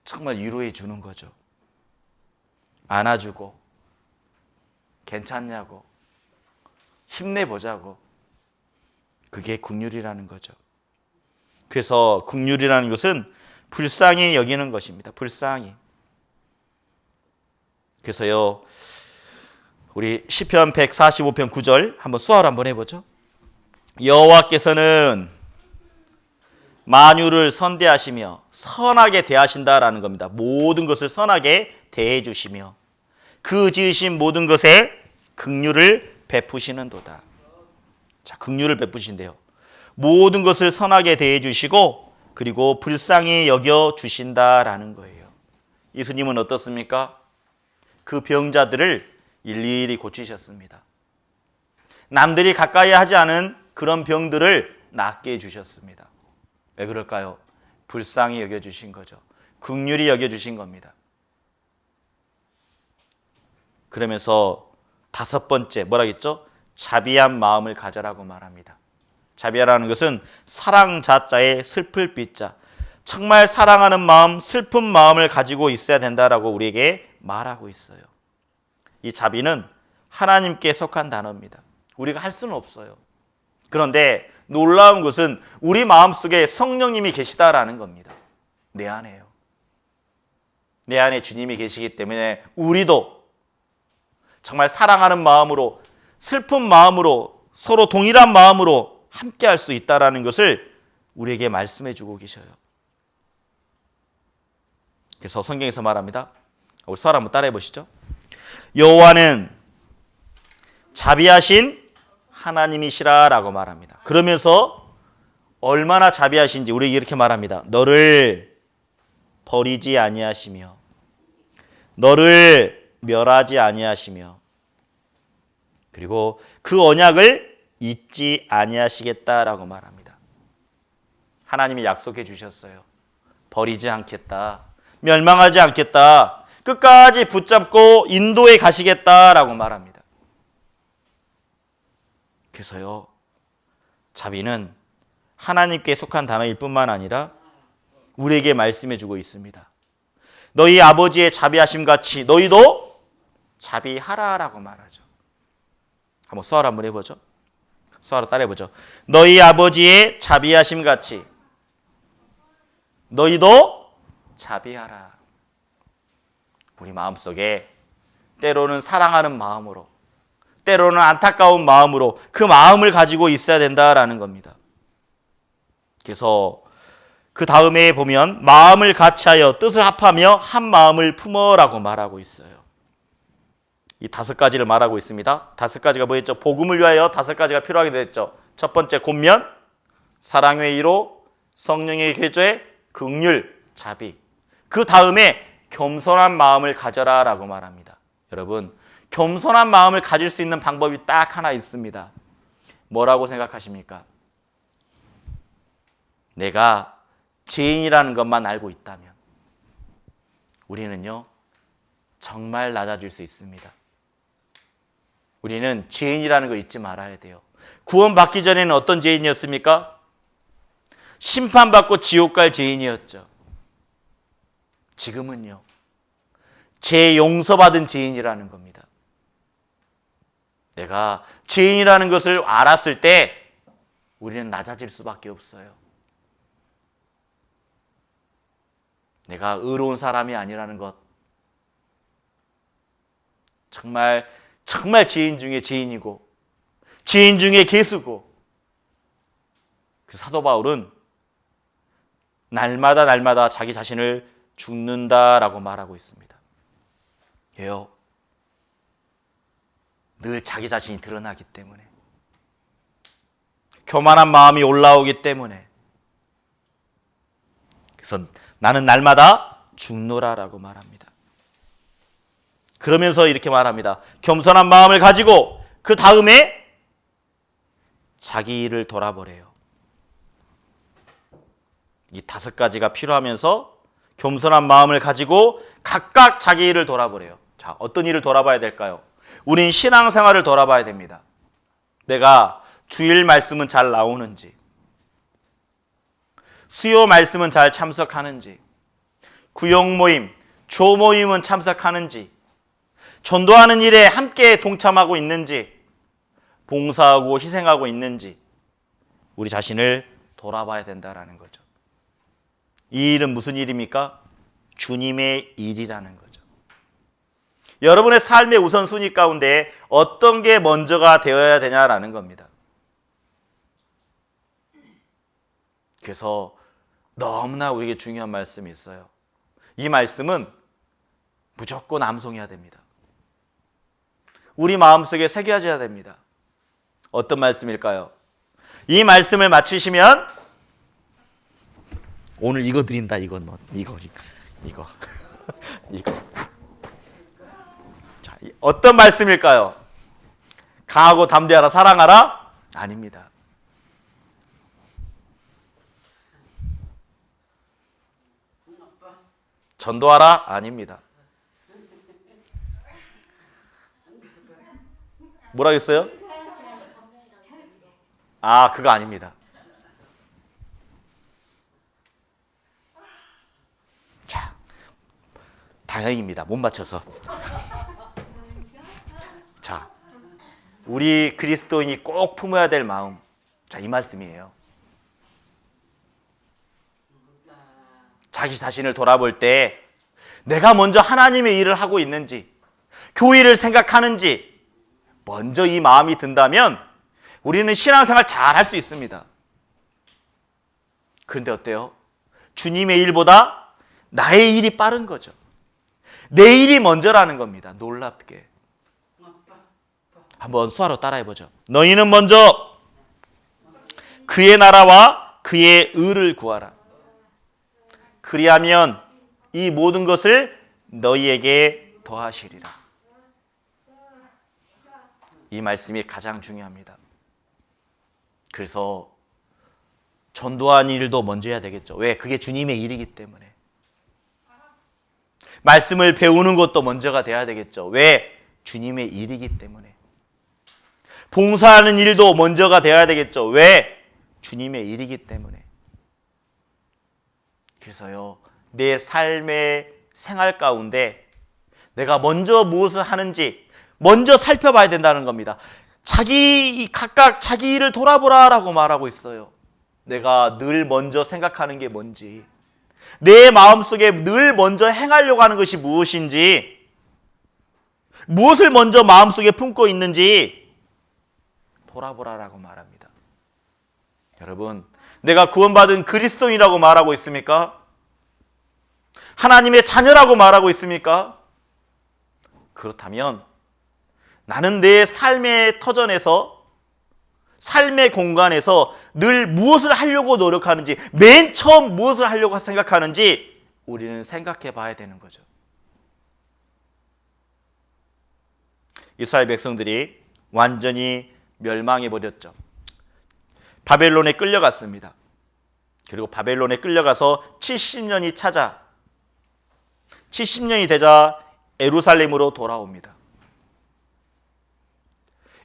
정말 위로해 주는 거죠. 안아주고 괜찮냐고 힘내보자고. 그게 긍휼이라는 거죠. 그래서 긍휼이라는 것은 불쌍히 여기는 것입니다. 불쌍히. 그래서요, 우리 시편 145편 9절 한번 수화를 한번 해보죠. 여호와께서는 만유를 선대하시며 선하게 대하신다라는 겁니다. 모든 것을 선하게 대해 주시며 그 지으신 모든 것에 긍휼을 베푸시는도다. 자, 긍휼을 베푸신대요. 모든 것을 선하게 대해 주시고 그리고 불쌍히 여겨 주신다라는 거예요. 예수님은 어떻습니까? 그 병자들을 일일이 고치셨습니다. 남들이 가까이 하지 않은 그런 병들을 낫게 해주셨습니다. 왜 그럴까요? 불쌍히 여겨주신 거죠. 긍휼히 여겨주신 겁니다. 그러면서 다섯 번째 뭐라 했죠? 자비한 마음을 가져라고 말합니다. 자비하라는 것은 사랑 자자에 슬플 비자, 정말 사랑하는 마음, 슬픈 마음을 가지고 있어야 된다라고 우리에게 말하고 있어요. 이 자비는 하나님께 속한 단어입니다. 우리가 할 수는 없어요. 그런데 놀라운 것은 우리 마음속에 성령님이 계시다라는 겁니다. 내 안에요. 내 안에 주님이 계시기 때문에 우리도 정말 사랑하는 마음으로, 슬픈 마음으로, 서로 동일한 마음으로 함께 할 수 있다는 것을 우리에게 말씀해 주고 계셔요. 그래서 성경에서 말합니다. 우리 수아 한번 따라해 보시죠. 여호와는 자비하신 하나님이시라라고 말합니다. 그러면서 얼마나 자비하신지 우리에게 이렇게 말합니다. 너를 버리지 아니하시며 너를 멸하지 아니하시며 그리고 그 언약을 잊지 아니하시겠다라고 말합니다. 하나님이 약속해 주셨어요. 버리지 않겠다. 멸망하지 않겠다. 끝까지 붙잡고 인도해 가시겠다라고 말합니다. 그래서요, 자비는 하나님께 속한 단어일 뿐만 아니라 우리에게 말씀해 주고 있습니다. 너희 아버지의 자비하심 같이 너희도 자비하라라고 말하죠. 한번 수화를 한번 해보죠. 수화로 따라해보죠. 너희 아버지의 자비하심 같이 너희도 자비하라. 우리 마음속에 때로는 사랑하는 마음으로, 때로는 안타까운 마음으로 그 마음을 가지고 있어야 된다라는 겁니다. 그래서 그 다음에 보면 마음을 같이하여 뜻을 합하며 한 마음을 품어라고 말하고 있어요. 이 다섯 가지를 말하고 있습니다. 다섯 가지가 뭐였죠? 복음을 위하여 다섯 가지가 필요하게 됐죠. 첫 번째 권면, 사랑의 이로, 성령의 교제, 긍휼, 자비. 그 다음에 겸손한 마음을 가져라라고 말합니다. 여러분, 겸손한 마음을 가질 수 있는 방법이 딱 하나 있습니다. 뭐라고 생각하십니까? 내가 죄인이라는 것만 알고 있다면 우리는요, 정말 낮아질 수 있습니다. 우리는 죄인이라는 거 잊지 말아야 돼요. 구원받기 전에는 어떤 죄인이었습니까? 심판받고 지옥 갈 죄인이었죠. 지금은요, 죄 용서받은 죄인이라는 겁니다. 내가 죄인이라는 것을 알았을 때 우리는 낮아질 수밖에 없어요. 내가 의로운 사람이 아니라는 것, 정말 죄인 중에 죄인이고 죄인 중에 괴수고, 그래서 사도 바울은 날마다 자기 자신을 죽는다라고 말하고 있습니다. 왜요? 늘 자기 자신이 드러나기 때문에, 교만한 마음이 올라오기 때문에. 그래서 나는 날마다 죽노라라고 말합니다. 그러면서 이렇게 말합니다. 겸손한 마음을 가지고 그 다음에 자기 일을 돌아보래요. 이 다섯 가지가 필요하면서 겸손한 마음을 가지고 각각 자기 일을 돌아보래요. 자, 어떤 일을 돌아봐야 될까요? 우린 신앙생활을 돌아봐야 됩니다. 내가 주일 말씀은 잘 나오는지, 수요 말씀은 잘 참석하는지, 구역 모임, 조 모임은 참석하는지, 전도하는 일에 함께 동참하고 있는지, 봉사하고 희생하고 있는지 우리 자신을 돌아봐야 된다라는 거죠. 이 일은 무슨 일입니까? 주님의 일이라는 거죠. 여러분의 삶의 우선순위 가운데 어떤 게 먼저가 되어야 되냐라는 겁니다. 그래서 너무나 우리에게 중요한 말씀이 있어요. 이 말씀은 무조건 암송해야 됩니다. 우리 마음속에 새겨져야 됩니다. 어떤 말씀일까요? 이 말씀을 맞추시면 오늘 이거 드린다. 이거. 자, 어떤 말씀일까요? 강하고 담대하라, 사랑하라? 아닙니다. 전도하라? 아닙니다. 뭐라 했어요? 아, 그거 아닙니다. 자, 다행입니다. 못 맞춰서. 자, 우리 그리스도인이 꼭 품어야 될 마음. 자, 이 말씀이에요. 자기 자신을 돌아볼 때 내가 먼저 하나님의 일을 하고 있는지, 교회를 생각하는지 먼저 이 마음이 든다면 우리는 신앙생활 잘 할 수 있습니다. 그런데 어때요? 주님의 일보다 나의 일이 빠른 거죠. 내 일이 먼저라는 겁니다. 놀랍게. 한번 수화로 따라해보죠. 너희는 먼저 그의 나라와 그의 의를 구하라. 그리하면 이 모든 것을 너희에게 더하시리라. 이 말씀이 가장 중요합니다. 그래서 전도하는 일도 먼저 해야 되겠죠. 왜? 그게 주님의 일이기 때문에. 말씀을 배우는 것도 먼저가 돼야 되겠죠. 왜? 주님의 일이기 때문에. 봉사하는 일도 먼저가 돼야 되겠죠. 왜? 주님의 일이기 때문에. 그래서요, 내 삶의 생활 가운데 내가 먼저 무엇을 하는지 먼저 살펴봐야 된다는 겁니다. 각각 자기 일을 돌아보라라고 말하고 있어요. 내가 늘 먼저 생각하는 게 뭔지, 내 마음속에 늘 먼저 행하려고 하는 것이 무엇인지, 무엇을 먼저 마음속에 품고 있는지 돌아보라라고 말합니다. 여러분, 내가 구원받은 그리스도인이라고 말하고 있습니까? 하나님의 자녀라고 말하고 있습니까? 그렇다면 나는 내 삶의 터전에서, 삶의 공간에서 늘 무엇을 하려고 노력하는지, 맨 처음 무엇을 하려고 생각하는지 우리는 생각해 봐야 되는 거죠. 이스라엘 백성들이 완전히 멸망해 버렸죠. 바벨론에 끌려갔습니다. 그리고 바벨론에 끌려가서 70년이 되자 예루살렘으로 돌아옵니다.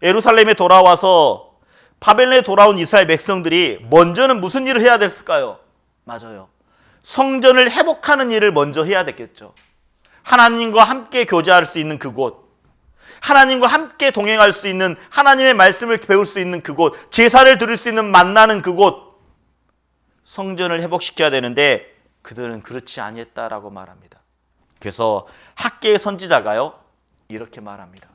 예루살렘에 돌아와서 바벨론에 돌아온 이스라엘 백성들이 먼저는 무슨 일을 해야 됐을까요? 맞아요. 성전을 회복하는 일을 먼저 해야 됐겠죠. 하나님과 함께 교제할 수 있는 그곳, 하나님과 함께 동행할 수 있는, 하나님의 말씀을 배울 수 있는 그곳, 제사를 드릴 수 있는 만나는 그곳, 성전을 회복시켜야 되는데 그들은 그렇지 아니했다라고 말합니다. 그래서 학개의 선지자가요, 이렇게 말합니다.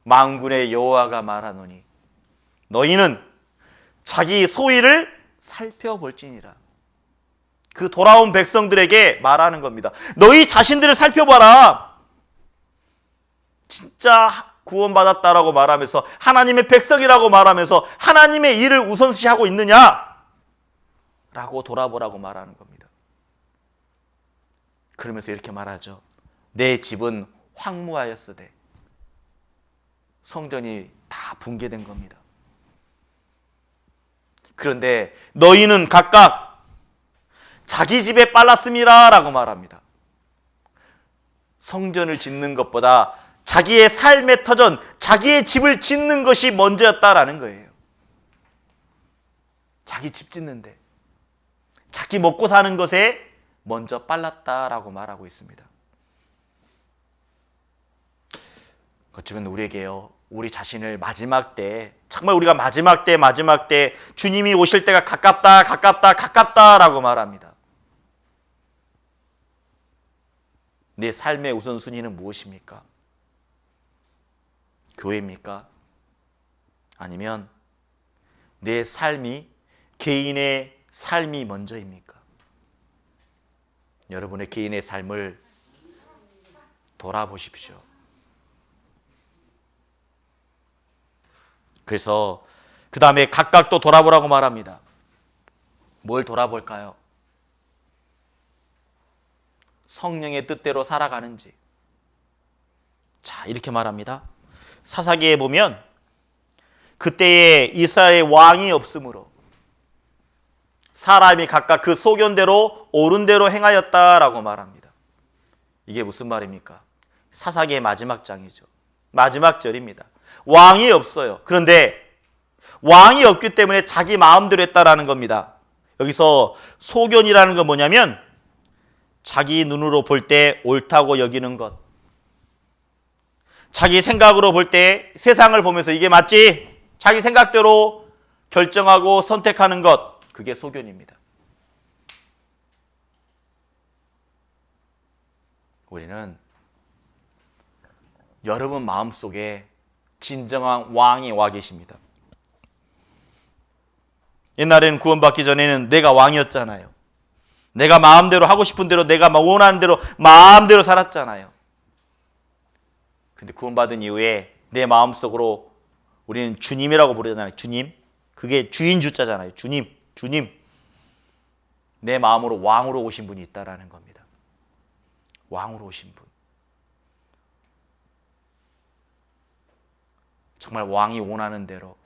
만군의 여호와가 말하노니 너희는 자기 소위를 살펴볼지니라. 그 돌아온 백성들에게 말하는 겁니다. 너희 자신들을 살펴봐라. 진짜 구원받았다라고 말하면서, 하나님의 백성이라고 말하면서 하나님의 일을 우선시하고 있느냐? 라고 돌아보라고 말하는 겁니다. 그러면서 이렇게 말하죠. 내 집은 황무하였으되. 성전이 다 붕괴된 겁니다. 그런데 너희는 각각 자기 집에 빨랐음이라 라고 말합니다. 성전을 짓는 것보다 자기의 삶의 터전, 자기의 집을 짓는 것이 먼저였다라는 거예요. 자기 집 짓는데, 자기 먹고 사는 것에 먼저 빨랐다라고 말하고 있습니다. 어쩌면 우리에게요, 우리 자신을 마지막 때, 정말 우리가 마지막 때 주님이 오실 때가 가깝다라고 말합니다. 내 삶의 우선순위는 무엇입니까? 교회입니까? 아니면 내 삶이, 개인의 삶이 먼저입니까? 여러분의 개인의 삶을 돌아보십시오. 그래서 그 다음에 각각 또 돌아보라고 말합니다. 뭘 돌아볼까요? 성령의 뜻대로 살아가는지. 자, 이렇게 말합니다. 사사기에 보면 그때에 이스라엘 왕이 없으므로 사람이 각각 그 소견대로 옳은 대로 행하였다라고 말합니다. 이게 무슨 말입니까? 사사기의 마지막 장이죠. 마지막 절입니다. 왕이 없어요. 그런데 왕이 없기 때문에 자기 마음대로 했다라는 겁니다. 여기서 소견이라는 건 뭐냐면 자기 눈으로 볼 때 옳다고 여기는 것, 자기 생각으로 볼 때 세상을 보면서 이게 맞지? 자기 생각대로 결정하고 선택하는 것, 그게 소견입니다. 우리는 여러분 마음속에 진정한 왕이 와 계십니다. 옛날에는 구원받기 전에는 내가 왕이었잖아요. 내가 마음대로 하고 싶은 대로, 내가 원하는 대로 마음대로 살았잖아요. 근데 구원받은 이후에 내 마음속으로 우리는 주님이라고 부르잖아요. 주님. 그게 주인 주자잖아요. 주님. 내 마음으로 왕으로 오신 분이 있다라는 겁니다. 왕으로 오신 분. 정말 왕이 원하는 대로,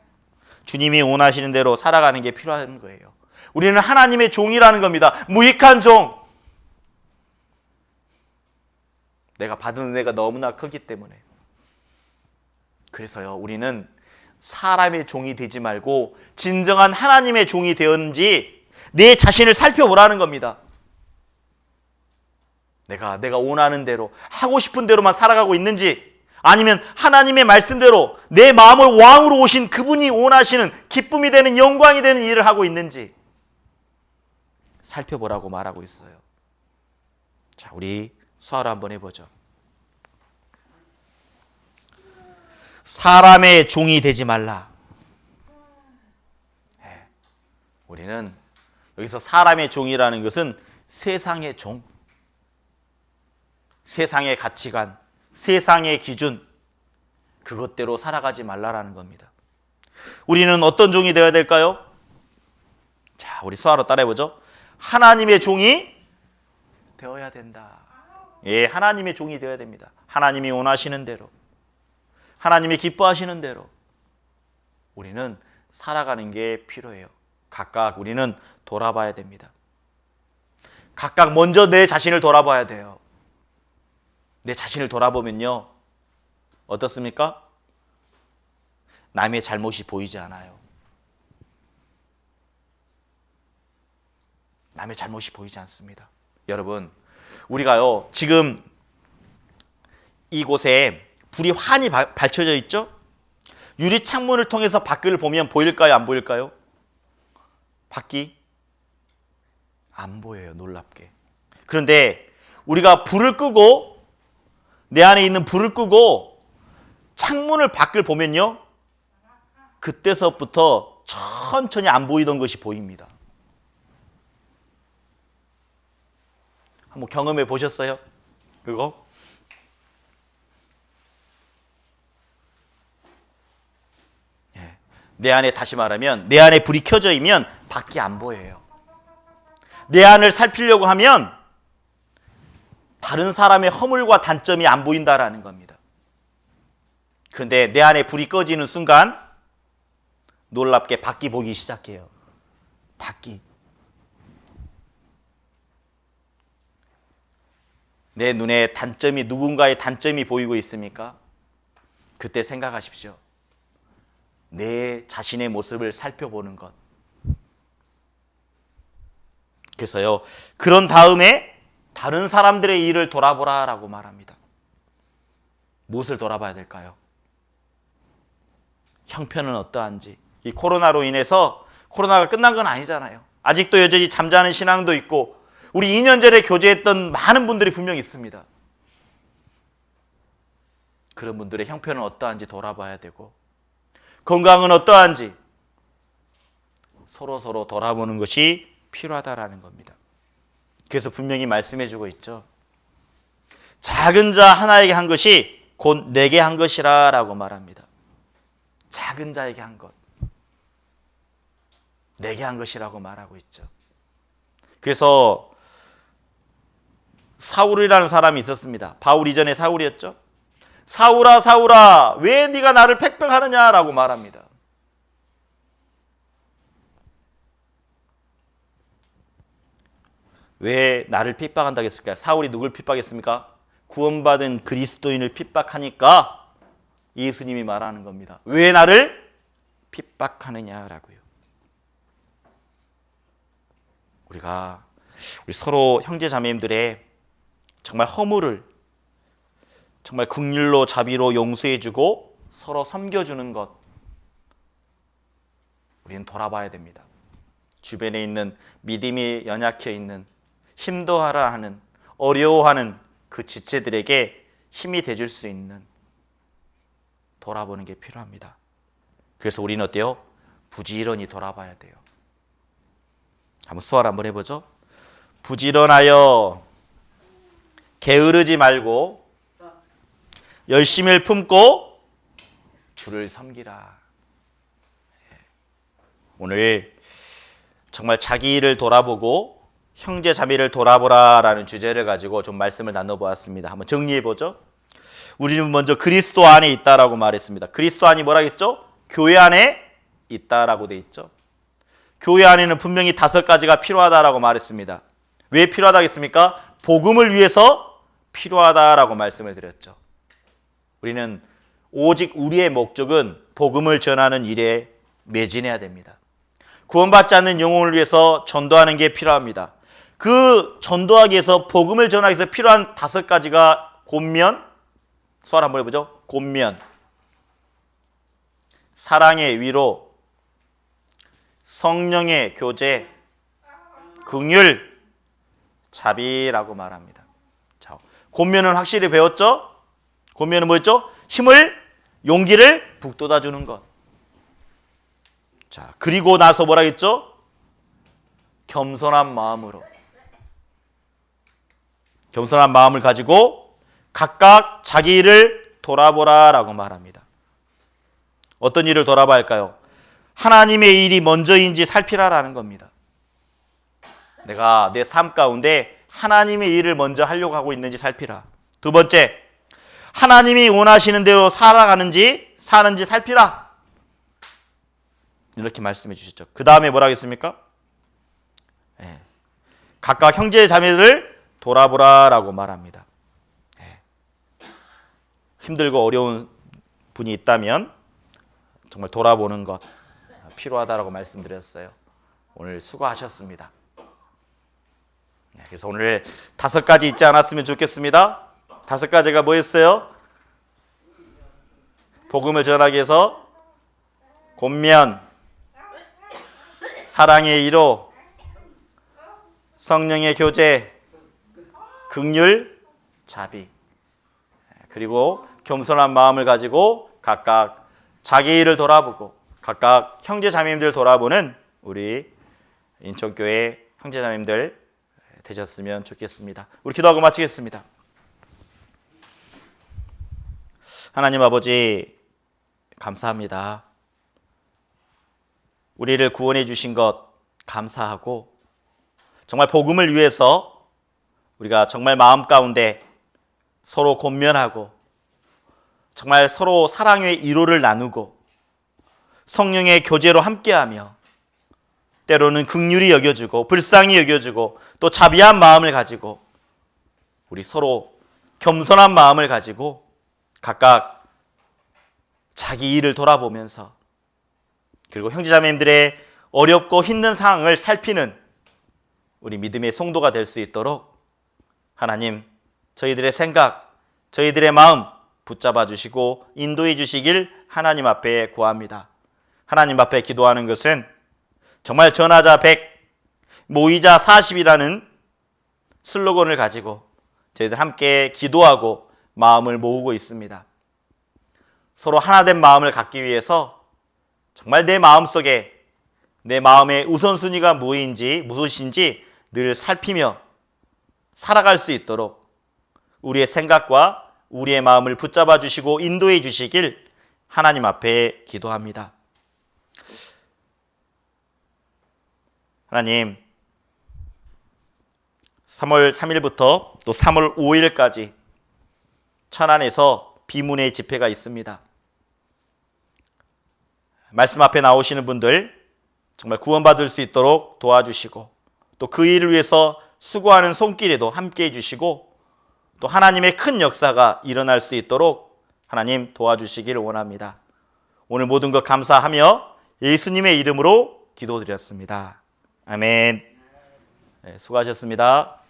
주님이 원하시는 대로 살아가는 게 필요한 거예요. 우리는 하나님의 종이라는 겁니다. 무익한 종. 내가 받은 은혜가 너무나 크기 때문에. 그래서요, 우리는 사람의 종이 되지 말고 진정한 하나님의 종이 되었는지 내 자신을 살펴보라는 겁니다. 내가 원하는 대로, 하고 싶은 대로만 살아가고 있는지, 아니면 하나님의 말씀대로 내 마음을 왕으로 오신 그분이 원하시는 기쁨이 되는, 영광이 되는 일을 하고 있는지 살펴보라고 말하고 있어요. 자, 우리 수화를 한번 해보죠. 사람의 종이 되지 말라. 우리는 여기서 사람의 종이라는 것은 세상의 종, 세상의 가치관, 세상의 기준, 그것대로 살아가지 말라라는 겁니다. 우리는 어떤 종이 되어야 될까요? 자, 우리 수화로 따라해보죠. 하나님의 종이 되어야 된다. 예, 하나님의 종이 되어야 됩니다. 하나님이 원하시는 대로, 하나님이 기뻐하시는 대로 우리는 살아가는 게 필요해요. 각각 우리는 돌아봐야 됩니다. 각각 먼저 내 자신을 돌아봐야 돼요. 내 자신을 돌아보면요, 어떻습니까? 남의 잘못이 보이지 않아요. 남의 잘못이 보이지 않습니다. 여러분, 우리가요, 지금 이곳에 불이 환히 밝혀져 있죠? 유리 창문을 통해서 밖을 보면 보일까요? 안 보일까요? 밖이 안 보여요, 놀랍게. 그런데 우리가 불을 끄고, 내 안에 있는 불을 끄고 창문을 밖을 보면요, 그때서부터 천천히 안 보이던 것이 보입니다. 한번 경험해 보셨어요? 그거? 예. 내 안에, 다시 말하면 내 안에 불이 켜져 있으면 밖이 안 보여요. 내 안을 살피려고 하면 다른 사람의 허물과 단점이 안 보인다라는 겁니다. 그런데 내 안에 불이 꺼지는 순간 놀랍게 밖이 보기 시작해요. 밖이. 내 눈에 단점이, 누군가의 단점이 보이고 있습니까? 그때 생각하십시오. 내 자신의 모습을 살펴보는 것. 그래서요, 그런 다음에 다른 사람들의 일을 돌아보라라고 말합니다. 무엇을 돌아봐야 될까요? 형편은 어떠한지. 이 코로나로 인해서, 코로나가 끝난 건 아니잖아요. 아직도 여전히 잠자는 신앙도 있고, 우리 2년 전에 교제했던 많은 분들이 분명히 있습니다. 그런 분들의 형편은 어떠한지 돌아봐야 되고, 건강은 어떠한지 서로 돌아보는 것이 필요하다라는 겁니다. 그래서 분명히 말씀해주고 있죠. 작은 자 하나에게 한 것이 곧 내게 한 것이라 라고 말합니다. 작은 자에게 한 것, 내게 한 것이라고 말하고 있죠. 그래서 사울이라는 사람이 있었습니다. 바울 이전에 사울이었죠. 사울아 사울아 왜 네가 나를 팩병하느냐라고 말합니다. 왜 나를 핍박한다고 했을까요? 사울이 누굴 핍박했습니까? 구원받은 그리스도인을 핍박하니까 예수님이 말하는 겁니다. 왜 나를 핍박하느냐라고요. 우리 서로 형제 자매님들의 정말 허물을 정말 긍휼로 자비로 용서해주고 서로 섬겨주는 것, 우리는 돌아봐야 됩니다. 주변에 있는 믿음이 연약해 있는, 힘도하라 하는, 어려워하는 그 지체들에게 힘이 돼줄 수 있는 돌아보는 게 필요합니다. 그래서 우리는 어때요? 부지런히 돌아봐야 돼요. 한번 수활 한번 해보죠. 부지런하여 게으르지 말고 열심을 품고 주를 섬기라. 오늘 정말 자기 일을 돌아보고 형제 자매를 돌아보라라는 주제를 가지고 좀 말씀을 나눠보았습니다. 한번 정리해보죠. 우리는 먼저 그리스도 안에 있다라고 말했습니다. 그리스도 안이 뭐라겠죠? 교회 안에 있다라고 돼 있죠. 교회 안에는 분명히 5가지가 필요하다라고 말했습니다. 왜 필요하다겠습니까? 복음을 위해서 필요하다라고 말씀을 드렸죠. 우리는 오직 우리의 목적은 복음을 전하는 일에 매진해야 됩니다. 구원받지 않는 영혼을 위해서 전도하는 게 필요합니다. 그 전도하기 위해서 복음을 전하기 위해서 필요한 5가지가 권면, 수활 한번 해보죠. 권면, 사랑의 위로, 성령의 교제, 긍휼, 자비라고 말합니다. 자, 권면은 확실히 배웠죠? 권면은 뭐였죠? 힘을, 용기를 북돋아 주는 것. 자, 그리고 나서 뭐라 했죠? 겸손한 마음으로. 겸손한 마음을 가지고 각각 자기 일을 돌아보라라고 말합니다. 어떤 일을 돌아봐야 할까요? 하나님의 일이 먼저인지 살피라라는 겁니다. 내가 내 삶 가운데 하나님의 일을 먼저 하려고 하고 있는지 살피라. 두 번째, 하나님이 원하시는 대로 살아가는지 사는지 살피라. 이렇게 말씀해 주셨죠. 그 다음에 뭐라 하겠습니까? 각각 형제 자매들을 돌아보라라고 말합니다. 힘들고 어려운 분이 있다면 정말 돌아보는 것 필요하다라고 말씀드렸어요. 오늘 수고하셨습니다. 그래서 오늘 5가지 있지 않았으면 좋겠습니다. 5가지가 뭐였어요? 복음을 전하기 위해서 권면, 사랑의 이로, 성령의 교제, 긍휼, 자비, 그리고 겸손한 마음을 가지고 각각 자기 일을 돌아보고 각각 형제 자매님들 돌아보는 우리 인천교회 형제 자매님들 되셨으면 좋겠습니다. 우리 기도하고 마치겠습니다. 하나님 아버지 감사합니다. 우리를 구원해 주신 것 감사하고 정말 복음을 위해서 우리가 정말 마음 가운데 서로 권면하고 정말 서로 사랑의 이로를 나누고 성령의 교제로 함께하며 때로는 긍휼히 여겨주고 불쌍히 여겨주고 또 자비한 마음을 가지고 우리 서로 겸손한 마음을 가지고 각각 자기 일을 돌아보면서 그리고 형제자매님들의 어렵고 힘든 상황을 살피는 우리 믿음의 성도가 될 수 있도록 하나님 저희들의 생각, 저희들의 마음 붙잡아 주시고 인도해 주시길 하나님 앞에 구합니다. 하나님 앞에 기도하는 것은 정말 전하자 100, 모이자 40이라는 슬로건을 가지고 저희들 함께 기도하고 마음을 모으고 있습니다. 서로 하나된 마음을 갖기 위해서 정말 내 마음속에 내 마음의 우선순위가 무엇인지 늘 살피며 살아갈 수 있도록 우리의 생각과 우리의 마음을 붙잡아 주시고 인도해 주시길 하나님 앞에 기도합니다. 하나님, 3월 3일부터 또 3월 5일까지 천안에서 비문의 집회가 있습니다. 말씀 앞에 나오시는 분들 정말 구원받을 수 있도록 도와주시고 또 그 일을 위해서 수고하는 손길에도 함께 해주시고 또 하나님의 큰 역사가 일어날 수 있도록 하나님 도와주시기를 원합니다. 오늘 모든 것 감사하며 예수님의 이름으로 기도드렸습니다. 아멘. 네, 수고하셨습니다.